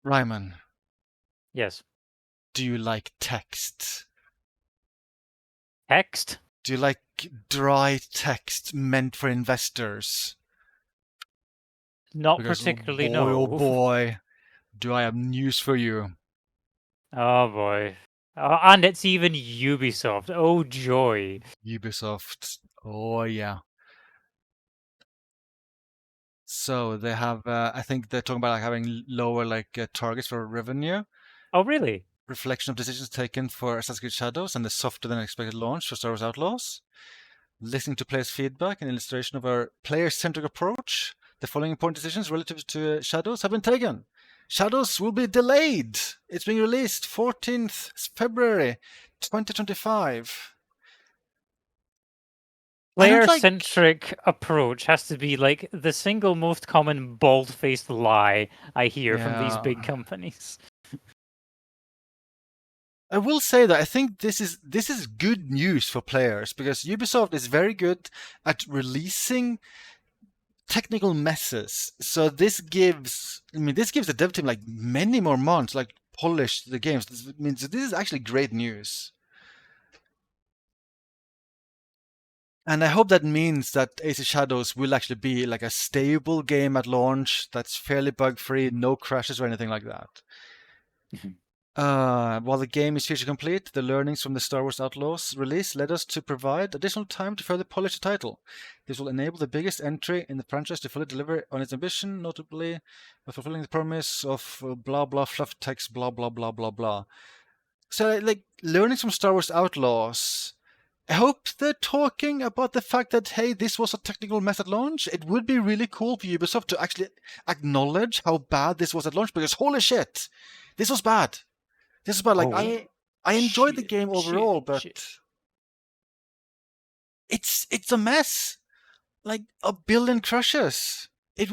Ryman, Yes. do you like text? Text? Do you like dry text meant for investors? Not Because particularly, oh no. boy, do I have news for you. Oh boy. And it's even Ubisoft. Oh joy. Ubisoft. Oh yeah. So they have, I think they're talking about like having lower targets for revenue, Oh really? reflection of decisions taken for Assassin's Creed Shadows, and the softer than expected launch for Star Wars Outlaws. Listening to players' feedback and illustration of our player-centric approach, the following important decisions relative to Shadows have been taken. Shadows will be delayed. It's being released 14th February 2025. I don't like. Player-centric approach has to be like the single most common bald-faced lie I hear from these big Yeah. companies. I will say that I think this is good news for players because Ubisoft is very good at releasing technical messes. So this gives the dev team like many more months, like polish the games. This means this is actually great news. And I hope that means that AC Shadows will actually be like a stable game at launch that's fairly bug free, no crashes or anything like that. While the game is feature complete, the learnings from the Star Wars Outlaws release led us to provide additional time to further polish the title. This will enable the biggest entry in the franchise to fully deliver on its ambition, notably by fulfilling the promise of blah blah fluff text blah blah blah blah blah. So, like, learnings from Star Wars Outlaws. I hope they're talking about the fact that, hey, this was a technical mess at launch. It would be really cool for Ubisoft to actually acknowledge how bad this was at launch because holy shit, this was bad. This is about like Oh I enjoyed the shit, game shit, overall, but shit. it's a mess. Like a billion crashes. It's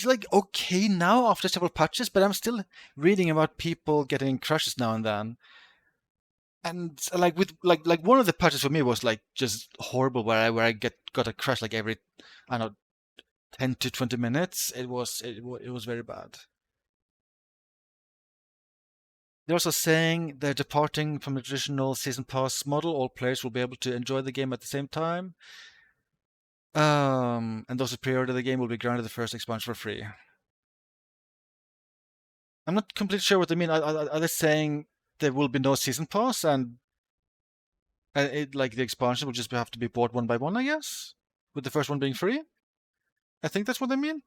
like okay now after several patches, but I'm still reading about people getting crashes now and then. And like with like one of the patches for me was like just horrible where I got a crash like every I don't know 10 to 20 minutes. It was very bad. They're also saying they're departing from the traditional season pass model. All players will be able to enjoy the game at the same time. And those who pre-order the game will be granted the first expansion for free. I'm not completely sure what they mean. Are they saying there will be no season pass and like the expansion will just have to be bought one by one, I guess, with the first one being free? I think that's what they mean.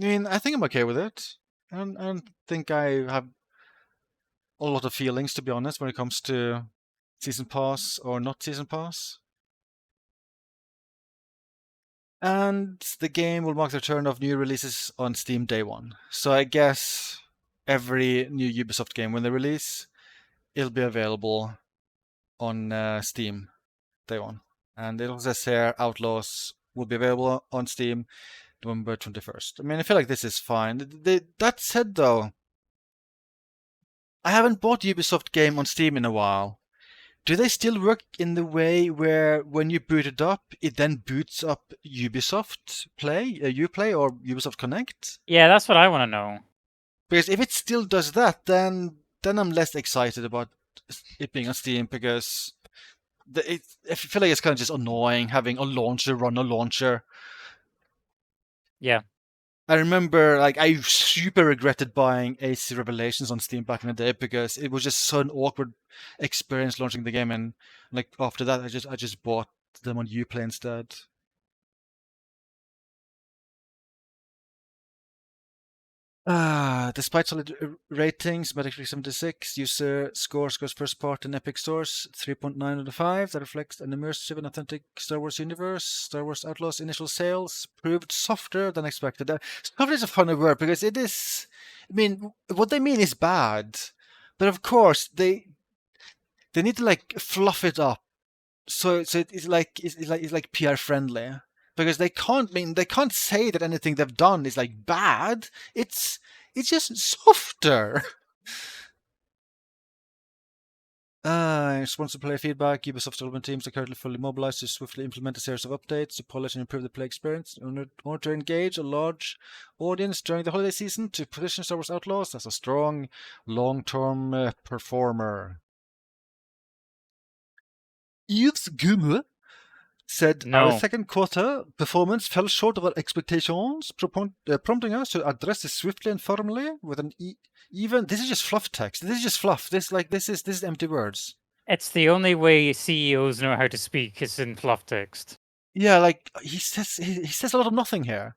I mean, I think I'm okay with it. I don't think I have a lot of feelings, to be honest, when it comes to season pass or not season pass. And the game will mark the return of new releases on Steam day one. So I guess every new Ubisoft game, when they release, it'll be available on Steam day one. And it also says here Outlaws will be available on Steam November 21st. I mean, I feel like this is fine. That said, though, I haven't bought Ubisoft game on Steam in a while. Do they still work in the way where when you boot it up, it then boots up Ubisoft Play, Uplay, or Ubisoft Connect? Yeah, that's what I want to know. Because if it still does that, then I'm less excited about it being on Steam because I feel like it's kind of just annoying having a launcher run a launcher. Yeah. I remember like I super regretted buying AC Revelations on Steam back in the day because it was just so an awkward experience launching the game, and like after that I just bought them on Uplay instead. Despite solid ratings, Metacritic 76, user scores first part in Epic Stores 3.9 out of 5. That reflects an immersive and authentic Star Wars universe. Star Wars Outlaws initial sales proved softer than expected. Softer is a funny word because it is. I mean, what they mean is bad, but of course they need to like fluff it up so it's like PR friendly because they can't say that anything they've done is like bad. It's just softer. In response to player feedback, Ubisoft's development teams are currently fully mobilized to swiftly implement a series of updates to polish and improve the play experience in order to engage a large audience during the holiday season to position Star Wars Outlaws as a strong, long-term performer. Yves Gumme said our No, second quarter performance fell short of our expectations, prompting us to address this swiftly and firmly with an even. This is just fluff text. This is just fluff. This is empty words. it's the only way CEOs know how to speak is in fluff text. Yeah, like he says a lot of nothing here.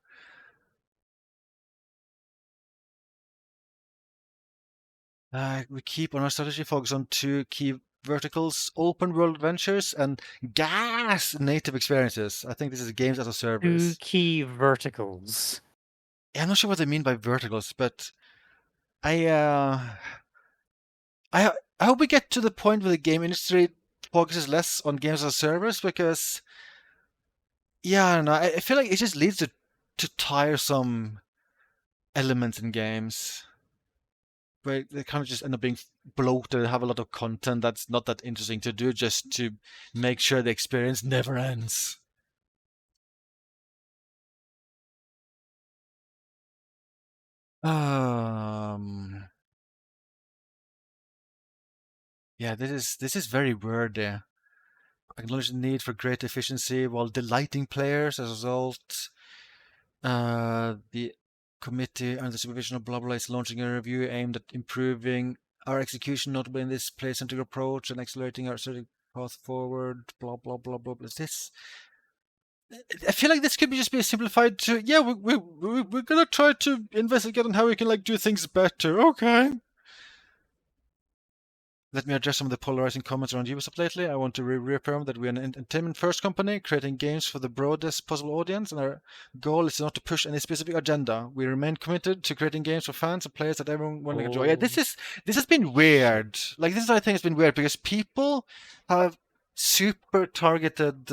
We keep on our strategy focus on two key verticals: open world adventures and gas native experiences. I think this is games as a 2 service. key verticals. Yeah, I'm not sure what they mean by verticals, but I uh I I hope we get to the point where the game industry focuses less on games as a service, because yeah, I don't know. I feel like it just leads to tiresome elements in games where they kind of just end up being bloated, have a lot of content that's not that interesting to do, just to make sure the experience never ends. Um, yeah, this is very wordy. Acknowledge the need for great efficiency while delighting players as a result. The committee under the supervision of blah blah is launching a review aimed at improving our execution, notably in this play-centric approach and accelerating our strategic path forward. Blah blah blah blah blah. This I feel like this could just be simplified to, yeah, we're gonna try to investigate on how we can like do things better. Okay. Let me address some of the polarizing comments around Ubisoft lately. I want to reaffirm that we're an entertainment-first company creating games for the broadest possible audience, and our goal is not to push any specific agenda. We remain committed to creating games for fans and players that everyone will enjoy. Yeah, Oh, this has been weird. Like this, I think, has been weird because people have super targeted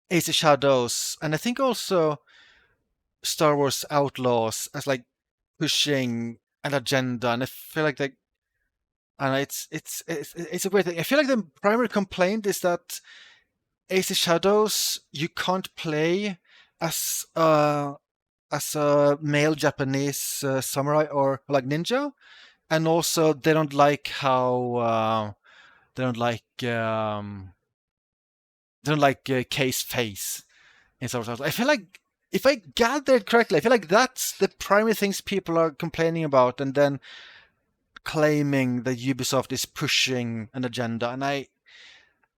Ace of Shadows, and I think also Star Wars Outlaws as like pushing an agenda, and I feel like they and it's a weird thing. I feel like the primary complaint is that Ace of Shadows you can't play as as a male Japanese samurai or like ninja, and also they don't like how they don't like K's face in Star Wars. I feel like if I gathered correctly, I feel like that's the primary things people are complaining about, and then claiming that Ubisoft is pushing an agenda. And I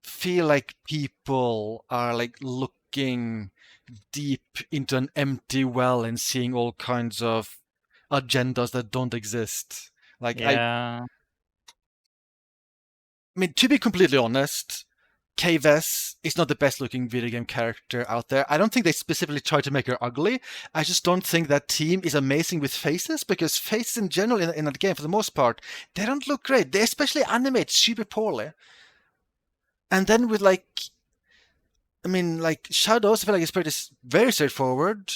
feel like people are like looking deep into an empty well and seeing all kinds of agendas that don't exist. Like yeah. I mean, to be completely honest, Kves is not the best looking video game character out there. I don't think they specifically try to make her ugly. I just don't think that team is amazing with faces, because faces in general in a game, for the most part, they don't look great. They especially animate super poorly. And then with like, I mean, like Shadows, I feel like it's pretty very straightforward.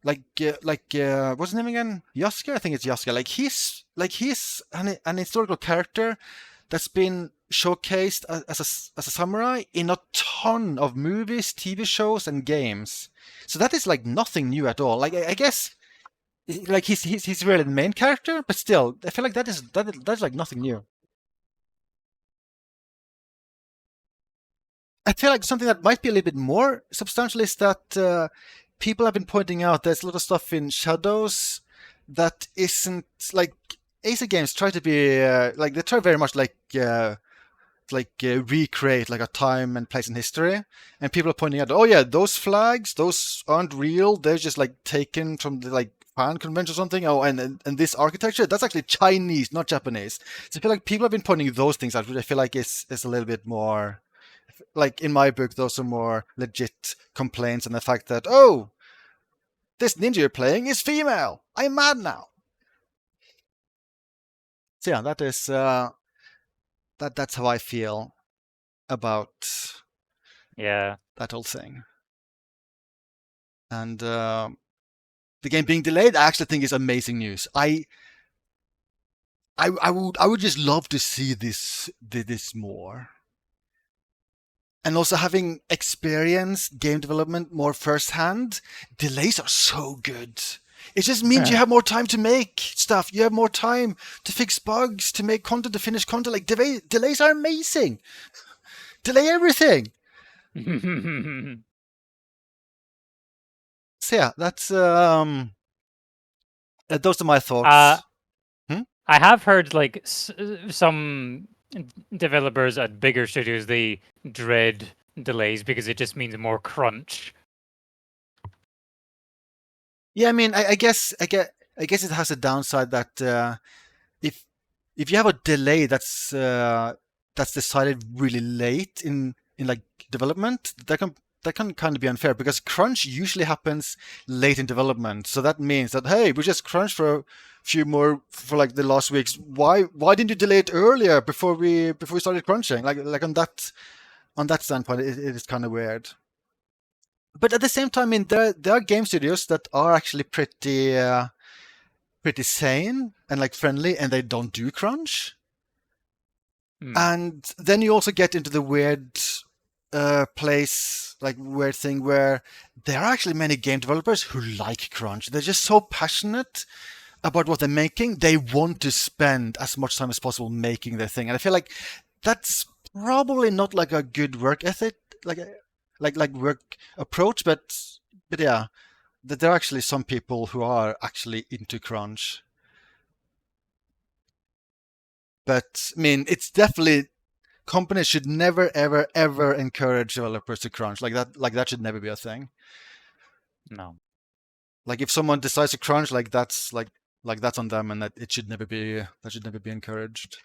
What's his name again? Yaska? I think it's Yaska. He's an historical character that's been showcased as a samurai in a ton of movies, TV shows, and games. So that is like nothing new at all. Like I guess like he's really the main character, but still, I feel like that's like nothing new. I feel like something that might be a little bit more substantial is that people have been pointing out there's a lot of stuff in Shadows that isn't like Ace games try to be like they try very much recreate like a time and place in history, and people are pointing out, oh yeah, those flags, those aren't real, they're just like taken from the like fan convention or something. Oh, and this architecture, that's actually Chinese, not Japanese. So I feel like people have been pointing those things out, which I feel like is a little bit more like in my book, those are more legit complaints, and the fact that, oh, this ninja you're playing is female. I'm mad now. So yeah, that's how I feel about Yeah. that whole thing. And the game being delayed, I actually think is amazing news. I would just love to see this more. And also having experienced game development more firsthand, delays are so good. It just means you have more time to make stuff. You have more time to fix bugs, to make content, to finish content. Like delays are amazing. Delay everything. So yeah, that's those are my uh, thoughts. Hmm? I have heard like some developers at bigger studios they dread delays because it just means more crunch. Yeah, I mean, I guess it has a downside that if if you have a delay that's decided really late in like development, that can kind of be unfair because crunch usually happens late in development. So that means that hey, we just crunched for a few more for like the last weeks. Why didn't you delay it earlier before we started crunching? Like on that standpoint, it is kind of weird. But at the same time, I mean, there are game studios that are actually pretty sane and like friendly, and they don't do crunch. Hmm. And then you also get into the weird place, like weird thing where there are actually many game developers who like crunch. They're just so passionate about what they're making. They want to spend as much time as possible making their thing, and I feel like that's probably not like a good work ethic, like like work approach. But yeah, there are actually some people who are actually into crunch. But I mean, it's definitely companies should never, ever, ever encourage developers to crunch like that. Like that should never be a thing. No. Like if someone decides to crunch, like that's on them, and that should never be encouraged.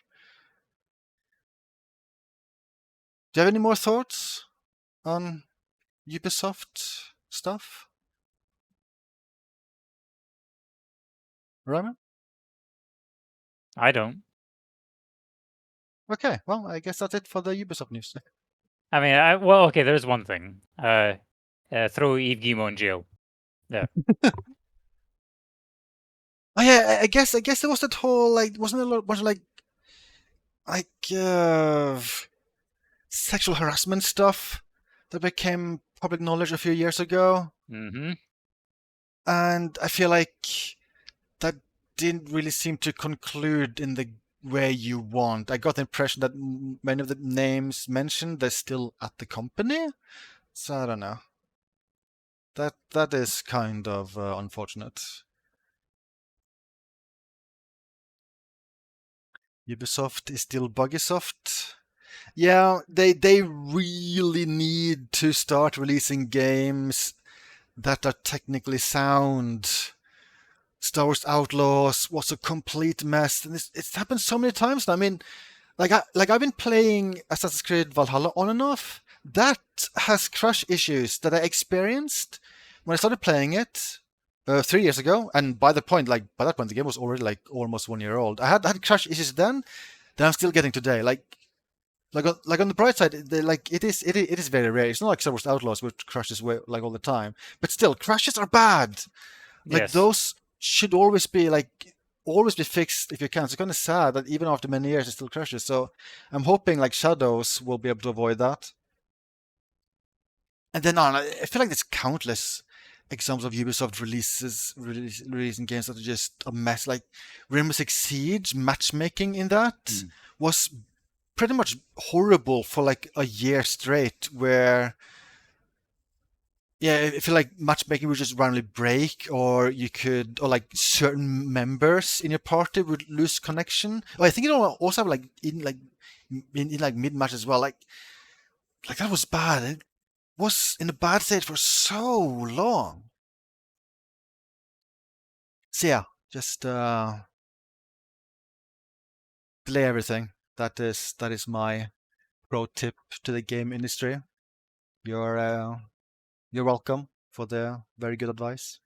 Do you have any more thoughts on Ubisoft stuff, Ryman? I don't. Okay, well, I guess that's it for the Ubisoft news. I mean, well, okay. There's one thing. Throw Eve Gimo in jail. Yeah. Oh yeah, I guess there was that whole like wasn't there a bunch of like sexual harassment stuff that became public knowledge a few years ago, Mm-hmm. and I feel like that didn't really seem to conclude in the way you want. I got the impression that many of the names mentioned they're still at the company, so I don't know. That is kind of unfortunate. Ubisoft is still Buggysoft. Yeah, they really need to start releasing games that are technically sound. Star Wars Outlaws was a complete mess, and it's happened so many times now. I mean, I've been playing Assassin's Creed Valhalla on and off. That has crash issues that I experienced when I started playing it 3 years ago, and by that point the game was already like almost 1 year old. I had crash issues then that I'm still getting today. Like on the bright side, it is very rare. It's not like Star Wars Outlaws which crashes like all the time, but still crashes are bad. Like Yes. those should always be fixed if you can. It's kind of sad that even after many years it still crashes. So I'm hoping like Shadows will be able to avoid that. And then on, I feel like there's countless examples of Ubisoft releasing games that are just a mess. Like Rainbow Six Siege matchmaking in that Mm. was pretty much horrible for like a year straight. Where yeah, I feel like matchmaking would just randomly break, or like certain members in your party would lose connection. Oh, I think it also have in like mid match as well. Like that was bad. It was in a bad state for so long. So yeah, just delay everything. That is my pro tip to the game industry. You're uh, you're welcome for the very good advice.